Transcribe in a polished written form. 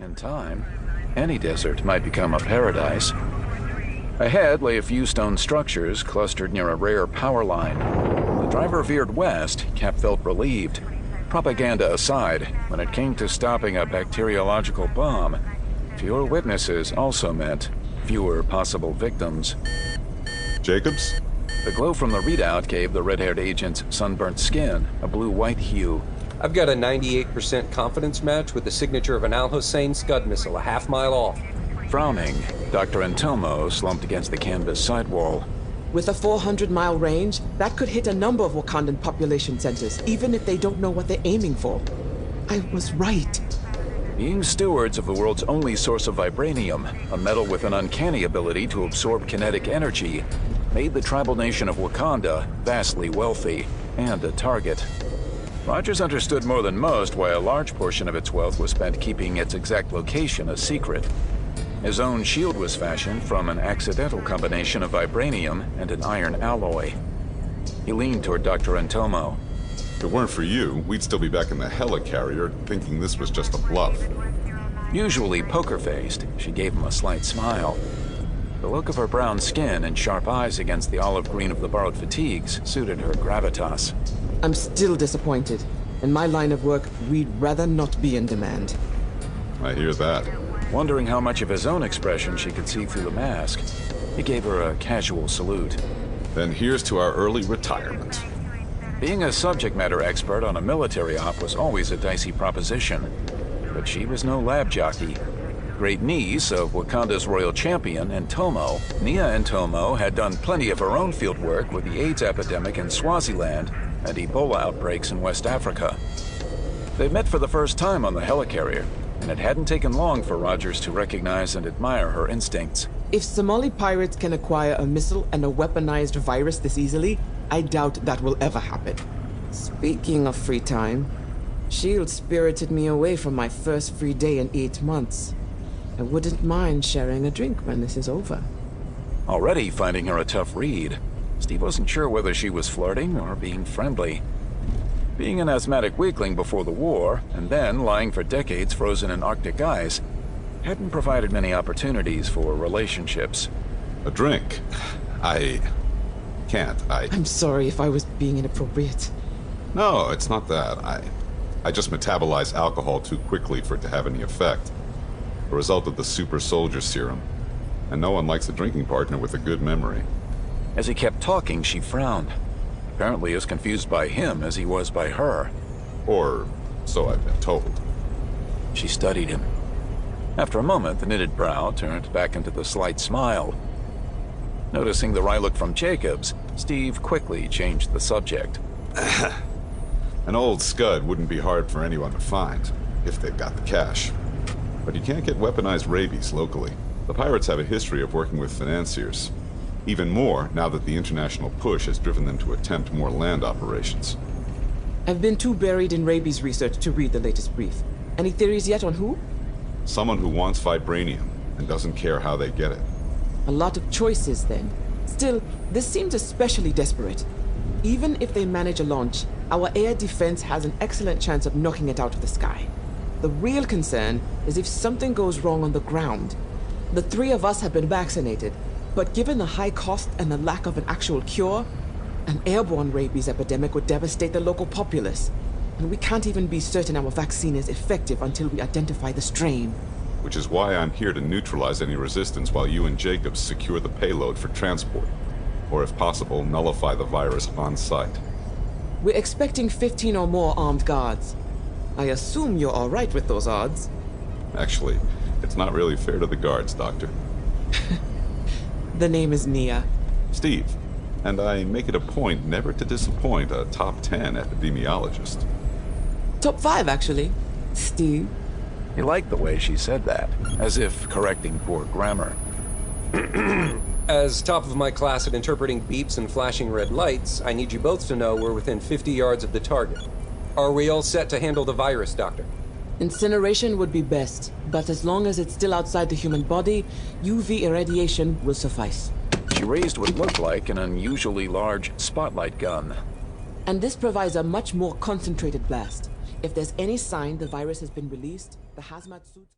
In time, any desert might become a paradise. Ahead lay a few stone structures clustered near a rare power line. The driver veered west. Cap felt relieved. Propaganda aside, when it came to stopping a bacteriological bomb, fewer witnesses also meant fewer possible victims. Jacobs? The glow from the readout gave the red-haired agent's sunburnt skin a blue-white hue. I've got a 98% confidence match with the signature of an Al-Hussein Scud missile a half-mile off. Frowning, Dr. Antelmo slumped against the canvas sidewall. With a 400-mile range, that could hit a number of Wakandan population centers, even if they don't know what they're aiming for. I was right. Being stewards of the world's only source of vibranium, a metal with an uncanny ability to absorb kinetic energy, made the tribal nation of Wakanda vastly wealthy and a target. Rogers understood more than most why a large portion of its wealth was spent keeping its exact location a secret. His own shield was fashioned from an accidental combination of vibranium and an iron alloy. He leaned toward Dr. Antelmo. If it weren't for you, we'd still be back in the helicarrier thinking this was just a bluff. Usually poker-faced, she gave him a slight smile. The look of her brown skin and sharp eyes against the olive green of the borrowed fatigues suited her gravitas. I'm still disappointed. In my line of work, we'd rather not be in demand. I hear that. Wondering how much of his own expression she could see through the mask, he gave her a casual salute. Then here's to our early retirement. Being a subject matter expert on a military op was always a dicey proposition, but she was no lab jockey. Great niece of Wakanda's royal champion, Ntomo, Nia Ntomo had done plenty of her own field work with the AIDS epidemic in Swaziland and Ebola outbreaks in West Africa. They met for the first time on the helicarrier, and it hadn't taken long for Rogers to recognize and admire her instincts. If Somali pirates can acquire a missile and a weaponized virus this easily, I doubt that will ever happen. Speaking of free time, S.H.I.E.L.D. spirited me away from my first free day in 8 months. I wouldn't mind sharing a drink when this is over. Already finding her a tough read, Steve wasn't sure whether she was flirting or being friendly. Being an asthmatic weakling before the war, and then lying for decades frozen in Arctic ice, hadn't provided many opportunities for relationships. A drink? I can't. I'm sorry if I was being inappropriate. No, it's not that. I just metabolize alcohol too quickly for it to have any effect. A result of the super soldier serum. And no one likes a drinking partner with a good memory. As he kept talking, she frowned. Apparently as confused by him as he was by her. Or so I've been told. She studied him. After a moment, the knitted brow turned back into the slight smile. Noticing the wry look from Jacobs, Steve quickly changed the subject. An old scud wouldn't be hard for anyone to find, if they've got the cash. But you can't get weaponized rabies locally. The pirates have a history of working with financiers. Even more now that the international push has driven them to attempt more land operations. I've been too buried in rabies research to read the latest brief. Any theories yet on who? Someone who wants vibranium and doesn't care how they get it. A lot of choices, then. Still, this seems especially desperate. Even if they manage a launch, our air defense has an excellent chance of knocking it out of the sky. The real concern is if something goes wrong on the ground. The 3 of us have been vaccinated, but given the high cost and the lack of an actual cure, an airborne rabies epidemic would devastate the local populace. And we can't even be certain our vaccine is effective until we identify the strain. Which is why I'm here to neutralize any resistance while you and Jacobs secure the payload for transport. Or if possible, nullify the virus on site. We're expecting 15 or more armed guards. I assume you're all right with those odds. Actually, it's not really fair to the guards, Doctor. The name is Nia. Steve. And I make it a point never to disappoint a top 10 epidemiologist. Top 5, actually. Steve. He liked the way she said that, as if correcting poor grammar. As top of my class at interpreting beeps and flashing red lights, I need you both to know we're within 50 yards of the target. Are we all set to handle the virus, Doctor? Incineration would be best, but as long as it's still outside the human body, UV irradiation will suffice. She raised what looked like an unusually large spotlight gun. And this provides a much more concentrated blast. If there's any sign the virus has been released, the hazmat suits...